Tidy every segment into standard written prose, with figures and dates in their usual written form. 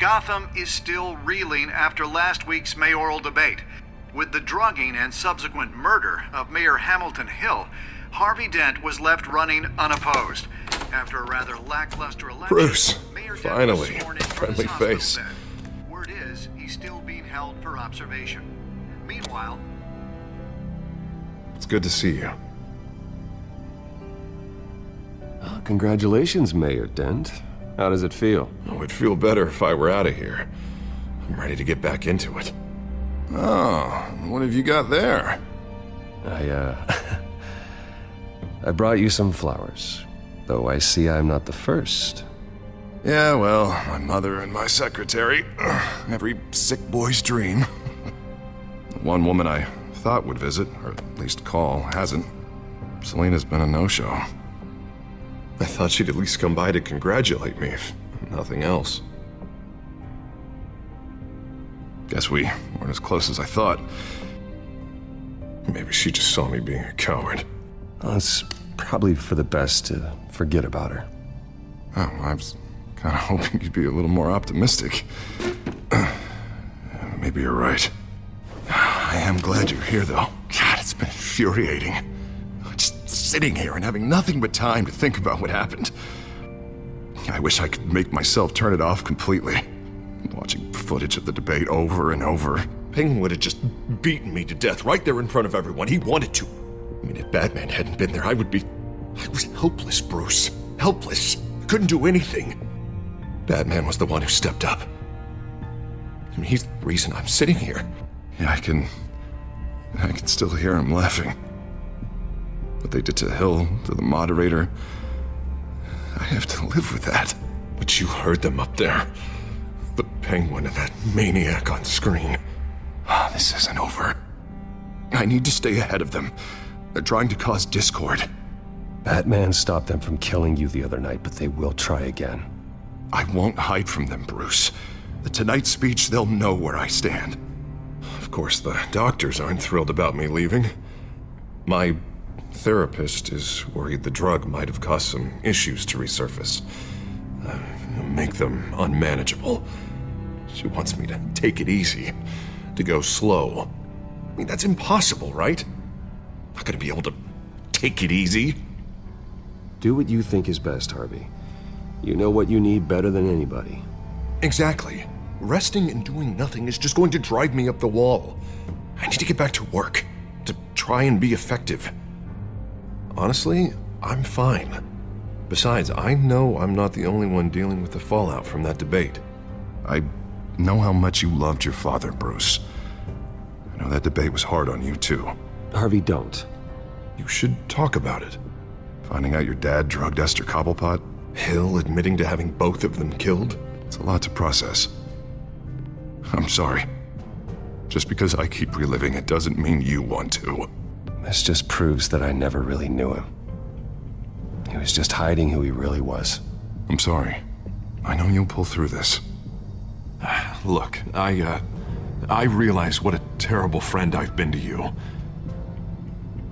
Gotham is still reeling after last week's mayoral debate. With the drugging and subsequent murder of Mayor Hamilton Hill, Harvey Dent was left running unopposed. After a rather lackluster election, Bruce, Mayor Dent finally, was sworn in from friendly his hospital face. bed. Word is, he's still being held for observation. Meanwhile, It's good to see you. Oh, congratulations, Mayor Dent. How does it feel? Oh, it'd feel better if I were out of here. I'm ready to get back into it. Oh, what have you got there? I brought you some flowers. Though I see I'm not the first. Yeah, well, my mother and my secretary. Every sick boy's dream. One woman I thought would visit, or at least call, hasn't. Selena's been a no-show. I thought she'd at least come by to congratulate me, if nothing else. Guess we weren't as close as I thought. Maybe she just saw me being a coward. Well, it's probably for the best to forget about her. Oh, I was kind of hoping you'd be a little more optimistic. Maybe you're right. I am glad you're here, though. God, it's been infuriating. Just sitting here and having nothing but time to think about what happened. I wish I could make myself turn it off completely. Watching footage of the debate over and over. Penguin would have just beaten me to death right there in front of everyone. He wanted to. I mean, if Batman hadn't been there, I was helpless, Bruce. Helpless. Couldn't do anything. Batman was the one who stepped up. I mean, he's the reason I'm sitting here. Yeah, I can still hear him laughing. What they did to Hill, to the moderator, I have to live with that. But you heard them up there. The Penguin and that maniac on screen. This isn't over. I need to stay ahead of them. They're trying to cause discord. Batman stopped them from killing you the other night, but they will try again. I won't hide from them, Bruce. The Tonight speech, they'll know where I stand. Of course, the doctors aren't thrilled about me leaving. My therapist is worried the drug might have caused some issues to resurface. Make them unmanageable. She wants me to take it easy, to go slow. I mean, that's impossible, right? I'm not gonna be able to take it easy. Do what you think is best, Harvey. You know what you need better than anybody. Exactly. Resting and doing nothing is just going to drive me up the wall. I need to get back to work, to try and be effective. Honestly, I'm fine. Besides, I know I'm not the only one dealing with the fallout from that debate. I know how much you loved your father, Bruce. I know that debate was hard on you, too. Harvey, don't. You should talk about it. Finding out your dad drugged Esther Cobblepot, Hill admitting to having both of them killed. It's a lot to process. I'm sorry. Just because I keep reliving it doesn't mean you want to. This just proves that I never really knew him. He was just hiding who he really was. I'm sorry. I know you'll pull through this. Look, I realize what a terrible friend I've been to you.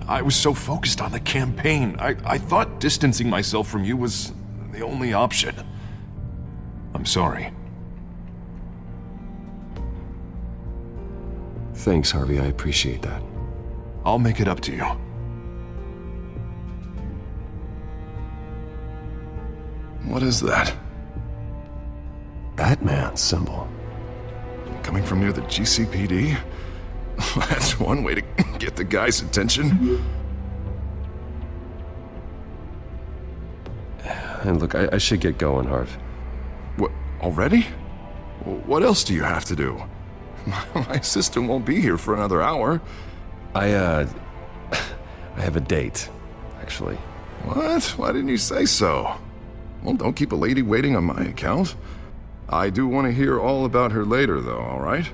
I was so focused on the campaign. I thought distancing myself from you was the only option. I'm sorry. Thanks, Harvey. I appreciate that. I'll make it up to you. What is that? Batman symbol. Coming from near the GCPD? That's one way to get the guy's attention. And look, I should get going, Harv. What, already? What else do you have to do? My assistant won't be here for another hour. I have a date, actually. What? Why didn't you say so? Well, don't keep a lady waiting on my account. I do want to hear all about her later, though, all right?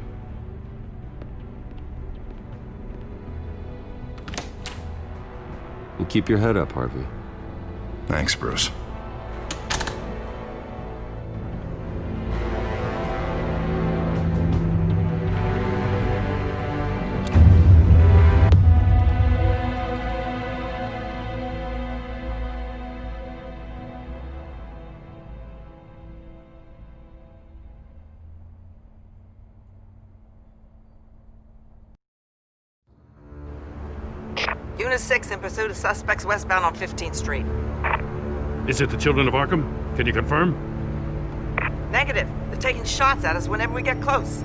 And keep your head up, Harvey. Thanks, Bruce. Unit 6 in pursuit of suspects westbound on 15th Street. Is it the Children of Arkham? Can you confirm? Negative. They're taking shots at us whenever we get close.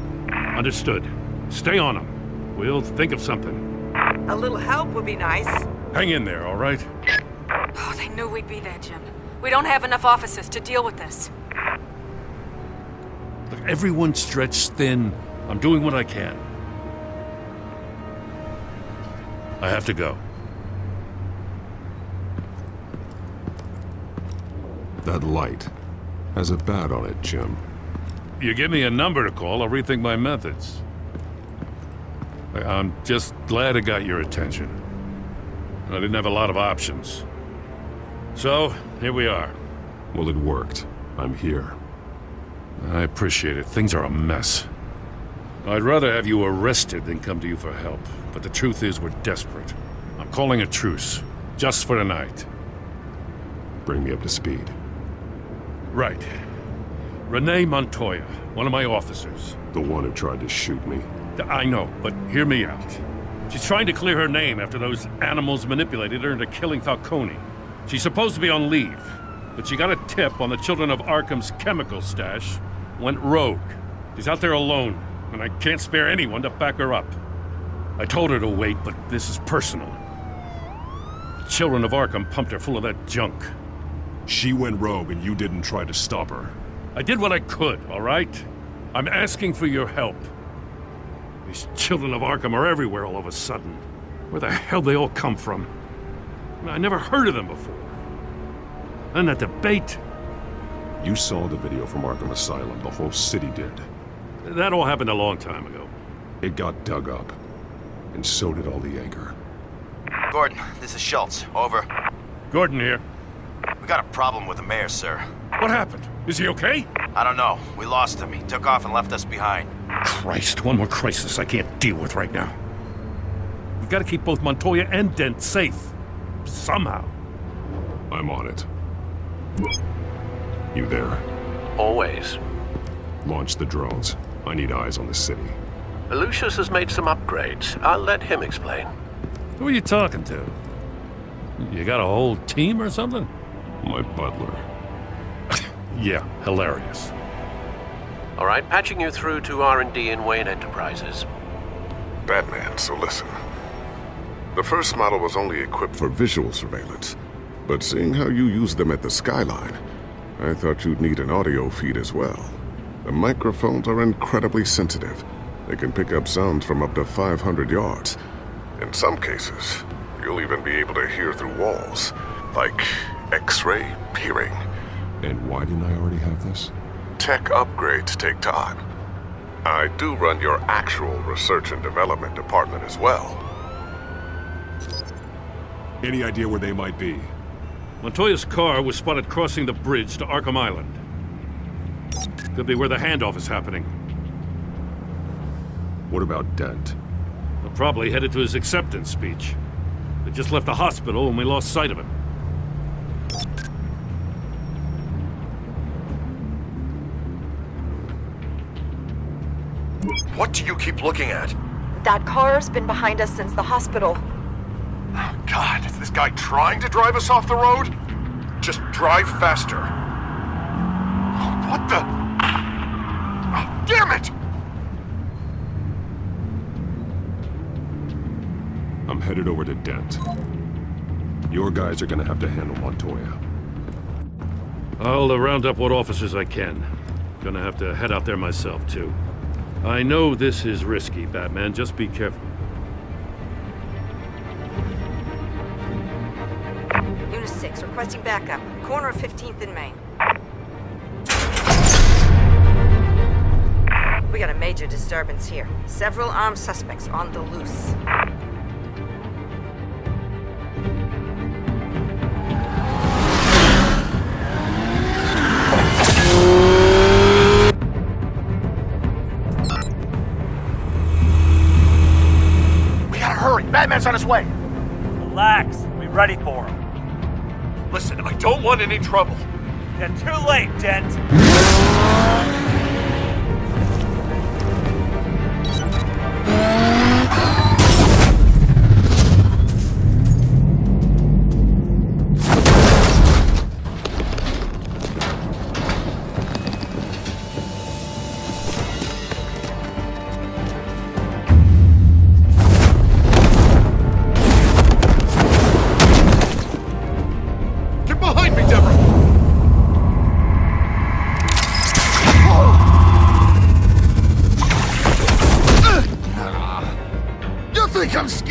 Understood. Stay on them. We'll think of something. A little help would be nice. Hang in there, all right? Oh, they knew we'd be there, Jim. We don't have enough officers to deal with this. Look, everyone's stretched thin. I'm doing what I can. I have to go. That light has a bat on it, Jim. You give me a number to call, I'll rethink my methods. I'm just glad it got your attention. I didn't have a lot of options. So, here we are. Well, it worked. I'm here. I appreciate it. Things are a mess. I'd rather have you arrested than come to you for help. But the truth is, we're desperate. I'm calling a truce. Just for tonight. Bring me up to speed. Right. Renee Montoya, one of my officers. The one who tried to shoot me. I know, but hear me out. She's trying to clear her name after those animals manipulated her into killing Falcone. She's supposed to be on leave, but she got a tip on the Children of Arkham's chemical stash, went rogue. She's out there alone, and I can't spare anyone to back her up. I told her to wait, but this is personal. The Children of Arkham pumped her full of that junk. She went rogue and you didn't try to stop her. I did what I could, all right? I'm asking for your help. These Children of Arkham are everywhere all of a sudden. Where the hell they all come from? I never heard of them before. And that debate. You saw the video from Arkham Asylum. The whole city did. That all happened a long time ago. It got dug up. And so did all the anger. Gordon, this is Schultz. Over. Gordon here. We got a problem with the mayor, sir. What happened? Is he okay? I don't know. We lost him. He took off and left us behind. Christ, one more crisis I can't deal with right now. We've got to keep both Montoya and Dent safe. Somehow. I'm on it. You there? Always. Launch the drones. I need eyes on the city. Lucius has made some upgrades. I'll let him explain. Who are you talking to? You got a whole team or something? My butler. Yeah, hilarious. All right, patching you through to R&D in Wayne Enterprises. Batman, so listen. The first model was only equipped for visual surveillance, but seeing how you use them at the Skyline, I thought you'd need an audio feed as well. The microphones are incredibly sensitive. They can pick up sounds from up to 500 yards. In some cases, you'll even be able to hear through walls, like X-ray peering. And why didn't I already have this? Tech upgrades take time. I do run your actual research and development department as well. Any idea where they might be? Montoya's car was spotted crossing the bridge to Arkham Island. Could be where the handoff is happening. What about Dent? They're probably headed to his acceptance speech. They just left the hospital and we lost sight of him. What do you keep looking at? That car's been behind us since the hospital. Oh, God, is this guy trying to drive us off the road? Just drive faster. Oh, what the? Oh, damn it! I'm headed over to Dent. Your guys are gonna have to handle Montoya. I'll round up what officers I can. Gonna have to head out there myself, too. I know this is risky, Batman. Just be careful. Unit 6, requesting backup. Corner of 15th and Main. We got a major disturbance here. Several armed suspects on the loose. Batman's on his way. Relax. We're ready for him. Listen, I don't want any trouble. You're too late, Dent.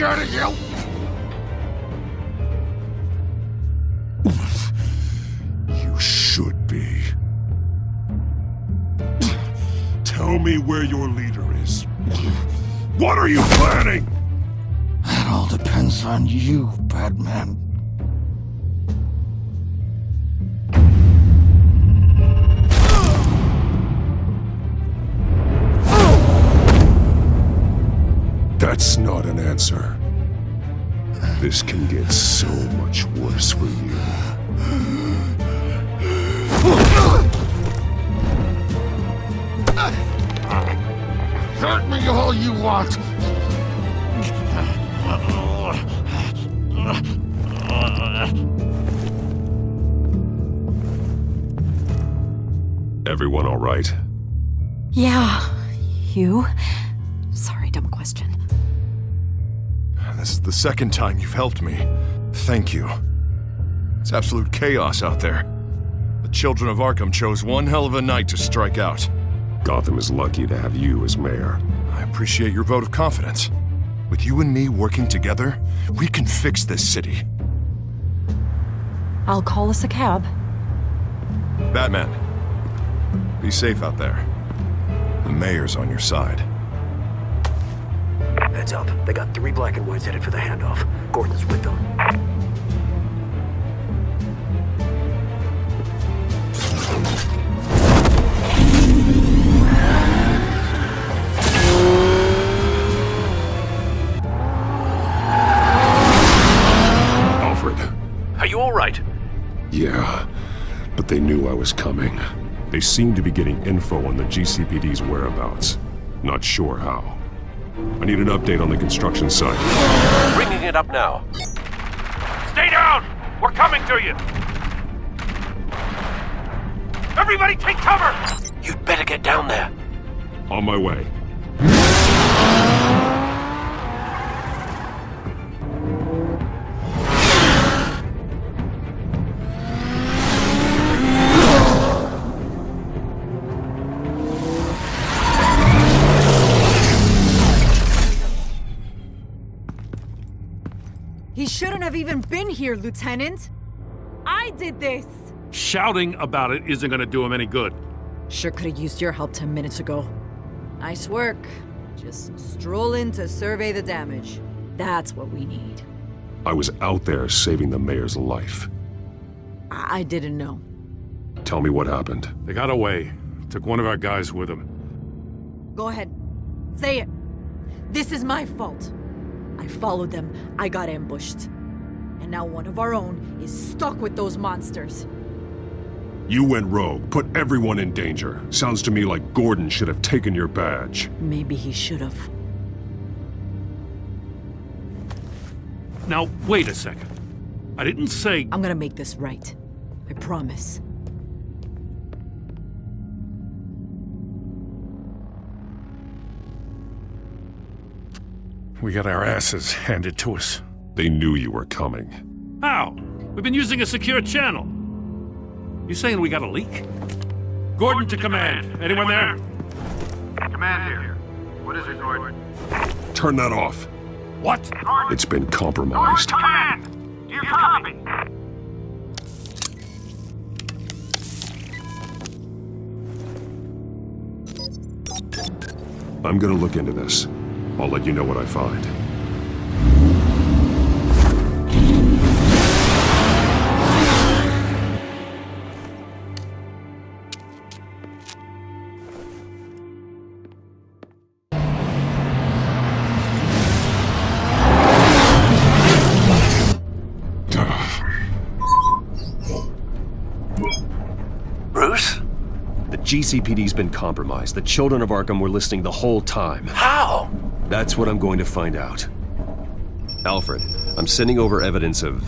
scared of you? You should be. Tell me where your leader is. What are you planning? That all depends on you, Batman. That's not an answer. This can get so much worse for you. Hurt me all you want. Everyone all right? Yeah. You? Sorry, dumb question. This is the second time you've helped me. Thank you. It's absolute chaos out there. The children of Arkham chose one hell of a night to strike out. Gotham is lucky to have you as mayor. I appreciate your vote of confidence. With you and me working together, we can fix this city. I'll call us a cab. Batman, be safe out there. The mayor's on your side. Heads up. They got 3 black and whites headed for the handoff. Gordon's with them. Alfred. Are you all right? Yeah, but they knew I was coming. They seem to be getting info on the GCPD's whereabouts. Not sure how. I need an update on the construction site. Bringing it up now. Stay down! We're coming to you! Everybody take cover! You'd better get down there. On my way. He shouldn't have even been here, Lieutenant. I did this. Shouting about it isn't gonna do him any good. Sure could have used your help 10 minutes ago. Nice work. Just stroll in to survey the damage. That's what we need. I was out there saving the mayor's life. I didn't know. Tell me what happened. They got away. Took one of our guys with them. Go ahead. Say it. This is my fault. I followed them. I got ambushed. And now one of our own is stuck with those monsters. You went rogue, put everyone in danger. Sounds to me like Gordon should have taken your badge. Maybe he should have. Now, wait a second. I didn't say... I'm gonna make this right. I promise. We got our asses handed to us. They knew you were coming. How? We've been using a secure channel. You saying we got a leak? Gordon to command. Anyone there? Command here. What is it, Gordon? Turn that off. What? It's been compromised. Command! Do you copy? I'm gonna look into this. I'll let you know what I find. Bruce? The GCPD's been compromised. The children of Arkham were listening the whole time. How? That's what I'm going to find out. Alfred, I'm sending over evidence of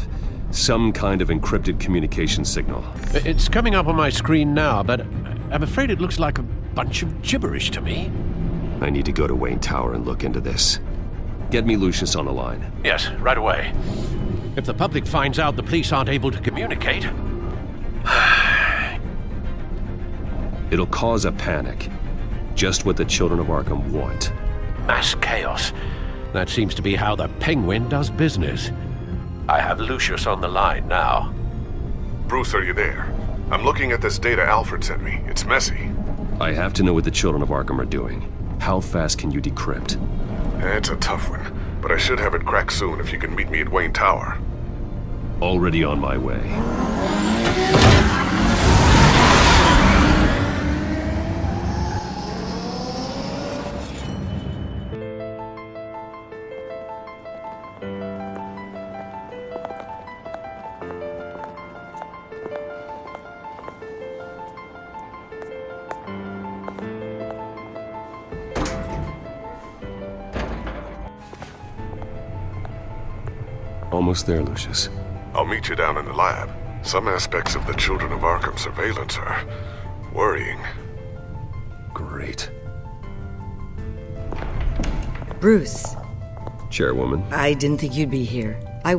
some kind of encrypted communication signal. It's coming up on my screen now, but I'm afraid it looks like a bunch of gibberish to me. I need to go to Wayne Tower and look into this. Get me Lucius on the line. Yes, right away. If the public finds out the police aren't able to communicate... It'll cause a panic. Just what the children of Arkham want. Mass chaos. That seems to be how the Penguin does business. I have Lucius on the line now. Bruce, are you there? I'm looking at this data Alfred sent me. It's messy. I have to know what the children of Arkham are doing. How fast can you decrypt? It's a tough one, but I should have it cracked soon if you can meet me at Wayne Tower. Already on my way. Almost there, Lucius. I'll meet you down in the lab. Some aspects of the Children of Arkham surveillance are worrying. Great. Bruce. Chairwoman. I didn't think you'd be here. I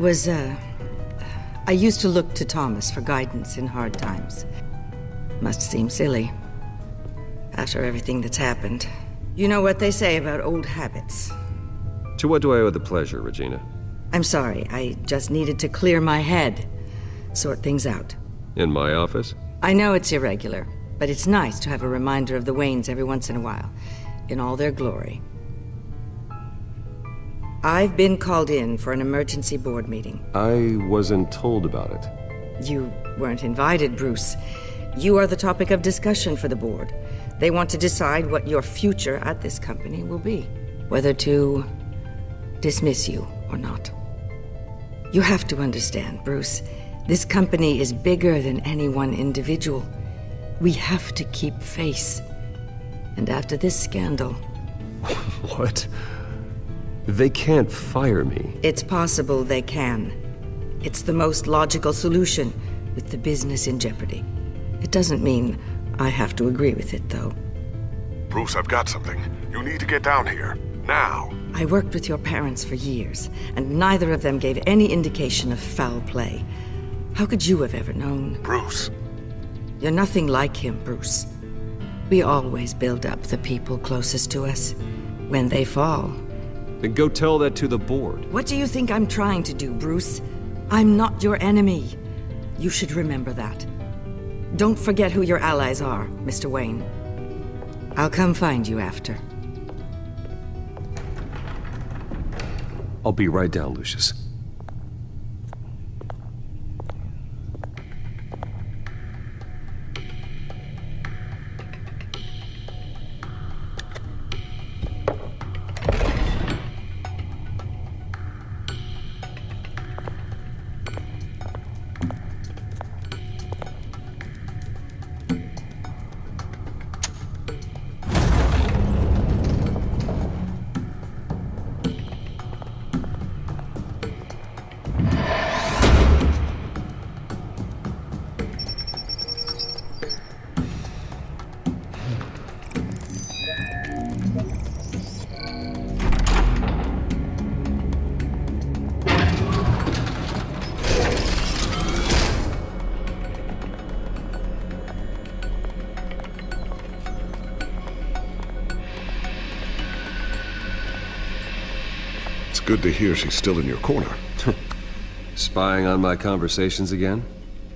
used to look to Thomas for guidance in hard times. Must seem silly. After everything that's happened. You know what they say about old habits. To what do I owe the pleasure, Regina? I'm sorry, I just needed to clear my head. Sort things out. In my office? I know it's irregular, but it's nice to have a reminder of the Waynes every once in a while. In all their glory. I've been called in for an emergency board meeting. I wasn't told about it. You weren't invited, Bruce. You are the topic of discussion for the board. They want to decide what your future at this company will be. Whether to dismiss you or not. You have to understand, Bruce. This company is bigger than any one individual. We have to keep face. And after this scandal... What? They can't fire me. It's possible they can. It's the most logical solution, with the business in jeopardy. It doesn't mean I have to agree with it, though. Bruce, I've got something. You need to get down here. Now. I worked with your parents for years, and neither of them gave any indication of foul play. How could you have ever known? Bruce. You're nothing like him, Bruce. We always build up the people closest to us. When they fall... Then go tell that to the board. What do you think I'm trying to do, Bruce? I'm not your enemy. You should remember that. Don't forget who your allies are, Mr. Wayne. I'll come find you after. I'll be right down, Lucius. Good to hear she's still in your corner. Spying on my conversations again?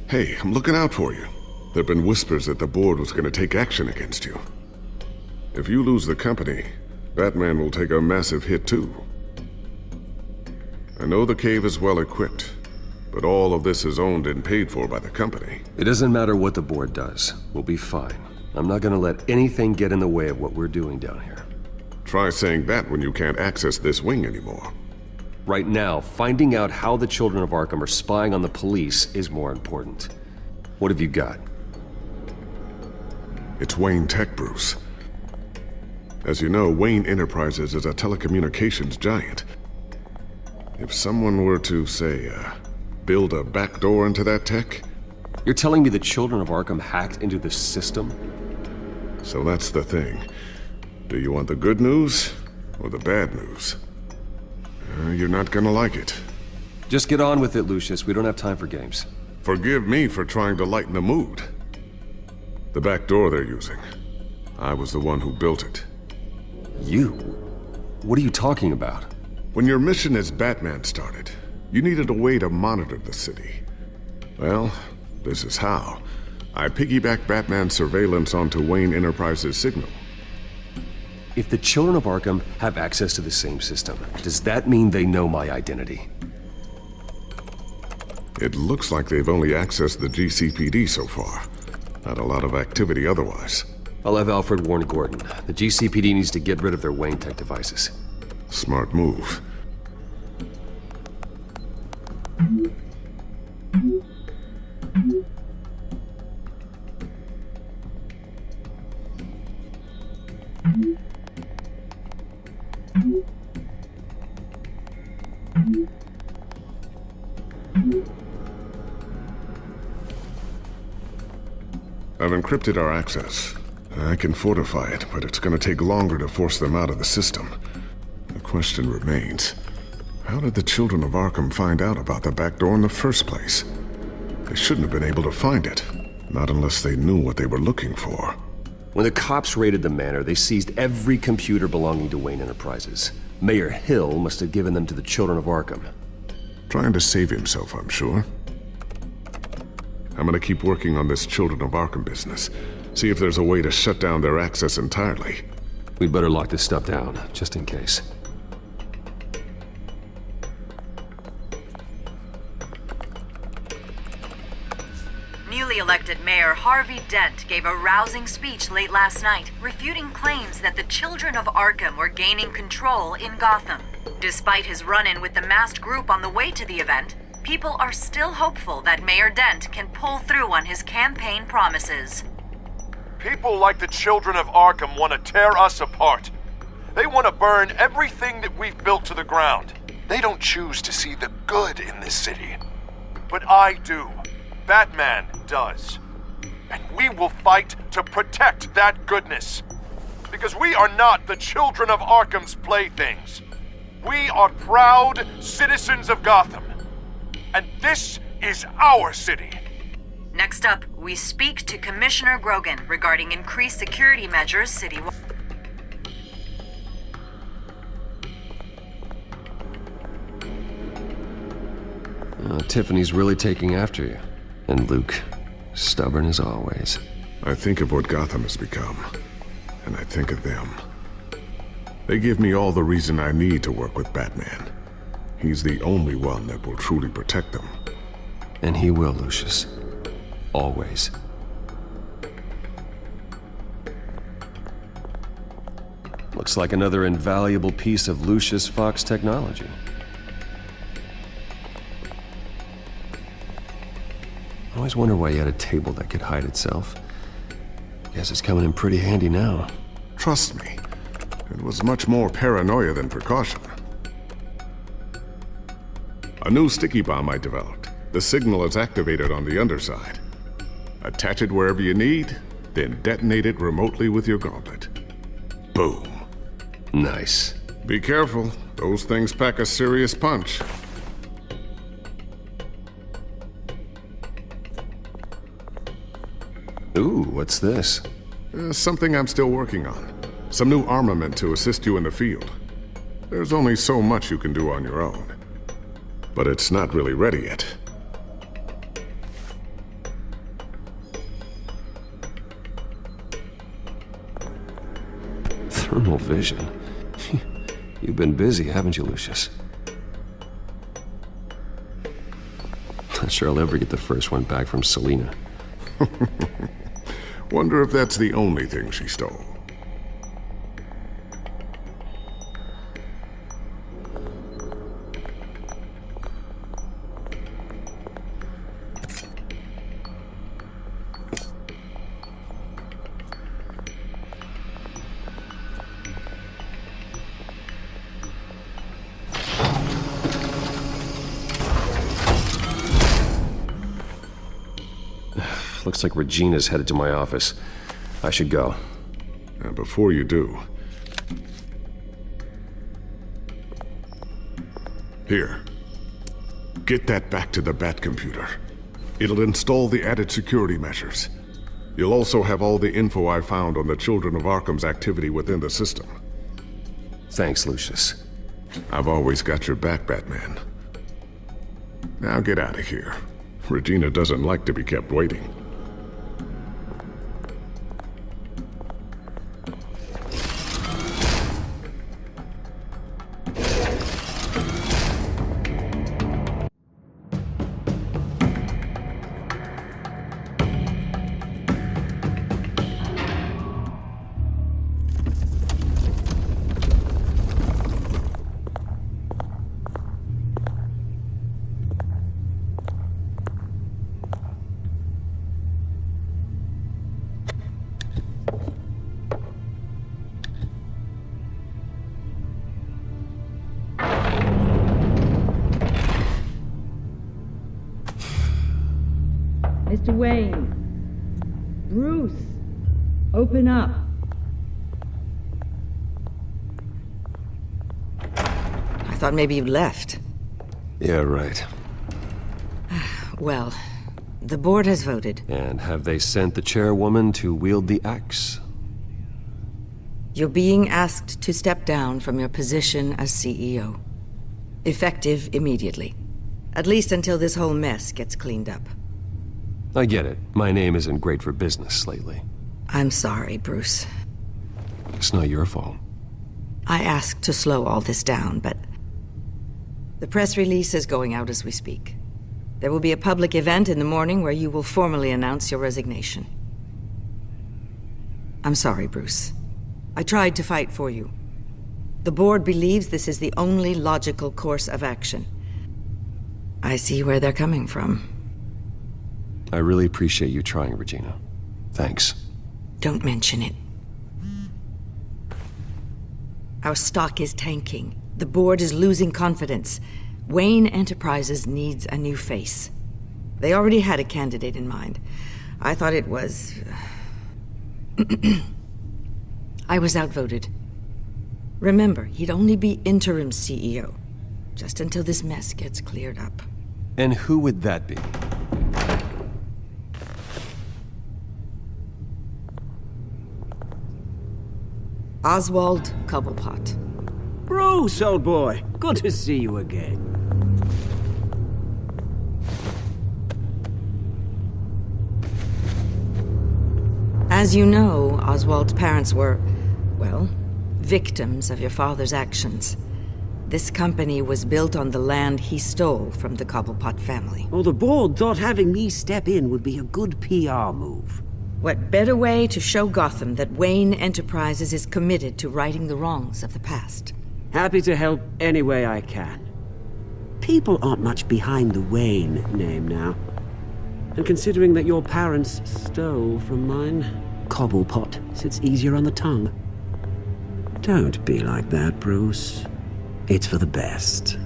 Hey, I'm looking out for you. There've been whispers that the board was going to take action against you. If you lose the company, Batman will take a massive hit too. I know the cave is well equipped, but all of this is owned and paid for by the company. It doesn't matter what the board does. We'll be fine. I'm not gonna let anything get in the way of what we're doing down here. Try saying that when you can't access this wing anymore. Right now, finding out how the Children of Arkham are spying on the police is more important. What have you got? It's Wayne Tech, Bruce. As you know, Wayne Enterprises is a telecommunications giant. If someone were to, say, build a backdoor into that tech... You're telling me the Children of Arkham hacked into the system? So that's the thing. Do you want the good news or the bad news? You're not gonna like it. Just get on with it, Lucius. We don't have time for games. Forgive me for trying to lighten the mood. The back door they're using. I was the one who built it. You? What are you talking about? When your mission as Batman started, you needed a way to monitor the city. Well, this is how. I piggybacked Batman's surveillance onto Wayne Enterprises' signal. If the children of Arkham have access to the same system, does that mean they know my identity? It looks like they've only accessed the GCPD so far. Not a lot of activity otherwise. I'll have Alfred warn Gordon. The GCPD needs to get rid of their Wayne Tech devices. Smart move. I've encrypted our access. I can fortify it, but it's gonna take longer to force them out of the system. The question remains, how did the children of Arkham find out about the back door in the first place? They shouldn't have been able to find it, not unless they knew what they were looking for. When the cops raided the manor, they seized every computer belonging to Wayne Enterprises. Mayor Hill must have given them to the children of Arkham. Trying to save himself, I'm sure. I'm gonna keep working on this Children of Arkham business. See if there's a way to shut down their access entirely. We'd better lock this stuff down, just in case. Newly elected Mayor Harvey Dent gave a rousing speech late last night, refuting claims that the children of Arkham were gaining control in Gotham. Despite his run-in with the masked group on the way to the event, people are still hopeful that Mayor Dent can pull through on his campaign promises. People like the children of Arkham want to tear us apart. They want to burn everything that we've built to the ground. They don't choose to see the good in this city. But I do. Batman does. And we will fight to protect that goodness. Because we are not the children of Arkham's playthings. We are proud citizens of Gotham. And this is our city. Next up, we speak to Commissioner Grogan regarding increased security measures citywide. Tiffany's really taking after you. And Luke, stubborn as always. I think of what Gotham has become, and I think of them. They give me all the reason I need to work with Batman. He's the only one that will truly protect them. And he will, Lucius. Always. Looks like another invaluable piece of Lucius Fox technology. I always wonder why you had a table that could hide itself. Guess it's coming in pretty handy now. Trust me, it was much more paranoia than precaution. A new sticky bomb I developed. The signal is activated on the underside. Attach it wherever you need, then detonate it remotely with your gauntlet. Boom. Nice. Be careful. Those things pack a serious punch. Ooh, what's this? Something I'm still working on. Some new armament to assist you in the field. There's only so much you can do on your own. But it's not really ready yet. Thermal vision. You've been busy, haven't you, Lucius? Not sure I'll ever get the first one back from Selina. Wonder if that's the only thing she stole. Looks like Regina's headed to my office. I should go. Before you do... Here. Get that back to the Bat computer. It'll install the added security measures. You'll also have all the info I found on the Children of Arkham's activity within the system. Thanks, Lucius. I've always got your back, Batman. Now get out of here. Regina doesn't like to be kept waiting. Mr. Wayne. Bruce. Open up. I thought maybe you left. Yeah, right. Well, the board has voted. And have they sent the chairwoman to wield the axe? You're being asked to step down from your position as CEO. Effective immediately. At least until this whole mess gets cleaned up. I get it. My name isn't great for business lately. I'm sorry, Bruce. It's not your fault. I asked to slow all this down, but the press release is going out as we speak. There will be a public event in the morning where you will formally announce your resignation. I'm sorry, Bruce. I tried to fight for you. The board believes this is the only logical course of action. I see where they're coming from. I really appreciate you trying, Regina. Thanks. Don't mention it. Our stock is tanking. The board is losing confidence. Wayne Enterprises needs a new face. They already had a candidate in mind. I thought it was... I was outvoted. Remember, he'd only be interim CEO, just until this mess gets cleared up. And who would that be? Oswald Cobblepot. Bruce, old boy. Good to see you again. As you know, Oswald's parents were, well, victims of your father's actions. This company was built on the land he stole from the Cobblepot family. Well, the board thought having me step in would be a good PR move. What better way to show Gotham that Wayne Enterprises is committed to righting the wrongs of the past? Happy to help any way I can. People aren't much behind the Wayne name now. And considering that your parents stole from mine, Cobblepot sits easier on the tongue. Don't be like that, Bruce. It's for the best.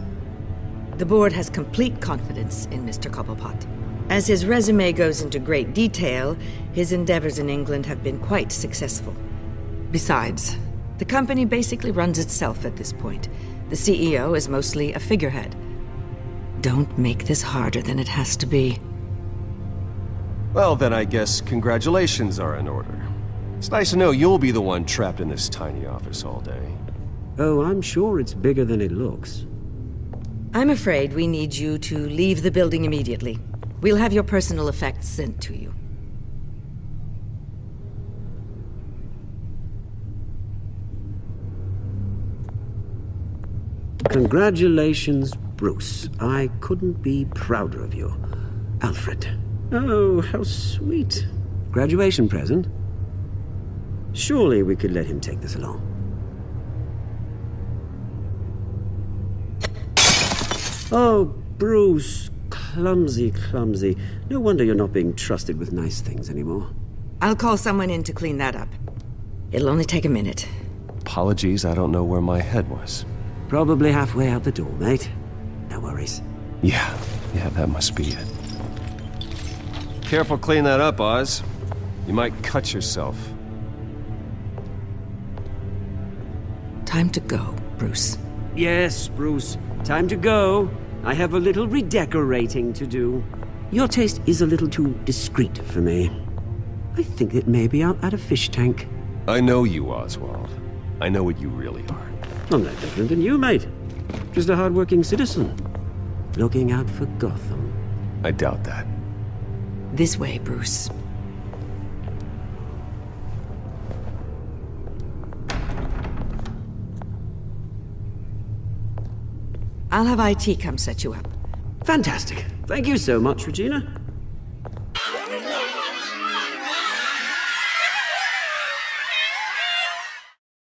The board has complete confidence in Mr. Cobblepot. As his resume goes into great detail, his endeavors in England have been quite successful. Besides, the company basically runs itself at this point. The CEO is mostly a figurehead. Don't make this harder than it has to be. Well, then I guess congratulations are in order. It's nice to know you'll be the one trapped in this tiny office all day. Oh, I'm sure it's bigger than it looks. I'm afraid we need you to leave the building immediately. We'll have your personal effects sent to you. Congratulations, Bruce. I couldn't be prouder of you. Alfred. Oh, how sweet. Graduation present? Surely we could let him take this along. Oh, Bruce. Clumsy, clumsy. No wonder you're not being trusted with nice things anymore. I'll call someone in to clean that up. It'll only take a minute. Apologies, I don't know where my head was. Probably halfway out the door, mate. No worries. Yeah, that must be it. Careful cleaning that up, Oz. You might cut yourself. Time to go, Bruce. Yes, Bruce. Time to go. I have a little redecorating to do. Your taste is a little too discreet for me. I think that maybe I'll add a fish tank. I know you, Oswald. I know what you really are. I'm no different than you, mate. Just a hardworking citizen. Looking out for Gotham. I doubt that. This way, Bruce. I'll have IT come set you up. Fantastic. Thank you so much, Regina.